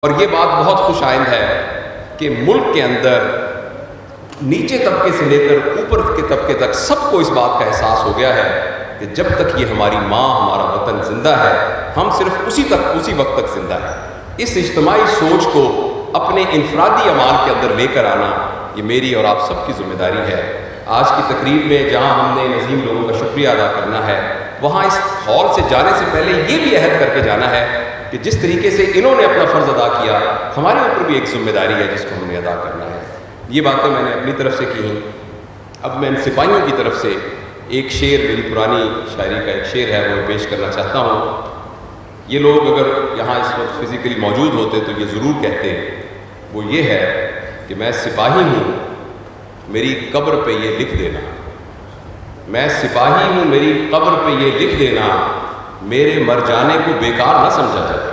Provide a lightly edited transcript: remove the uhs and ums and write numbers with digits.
اور یہ بات بہت خوش آئند ہے کہ ملک کے اندر نیچے طبقے سے لے کر اوپر کے طبقے تک سب کو اس بات کا احساس ہو گیا ہے کہ جب تک یہ ہماری ماں ہمارا وطن زندہ ہے ہم صرف اسی وقت تک زندہ ہیں۔ اس اجتماعی سوچ کو اپنے انفرادی اعمال کے اندر لے کر آنا یہ میری اور آپ سب کی ذمہ داری ہے۔ آج کی تقریب میں جہاں ہم نے ان عظیم لوگوں کا شکریہ ادا کرنا ہے، وہاں اس ہال سے جانے سے پہلے یہ بھی عہد کر کے جانا ہے کہ جس طریقے سے انہوں نے اپنا فرض ادا کیا، ہمارے اوپر بھی ایک ذمہ داری ہے جس کو ہم نے ادا کرنا ہے۔ یہ باتیں میں نے اپنی طرف سے کی ہیں۔ اب میں ان سپاہیوں کی طرف سے ایک شعر، میری پرانی شاعری کا ایک شعر ہے، وہ پیش کرنا چاہتا ہوں۔ یہ لوگ اگر یہاں اس وقت فزیکلی موجود ہوتے تو یہ ضرور کہتے، وہ یہ ہے کہ میں سپاہی ہوں، میری قبر پہ یہ لکھ دینا، میں سپاہی ہوں، میری قبر پہ یہ لکھ دینا، میرے مر جانے کو بیکار نہ سمجھا جائے۔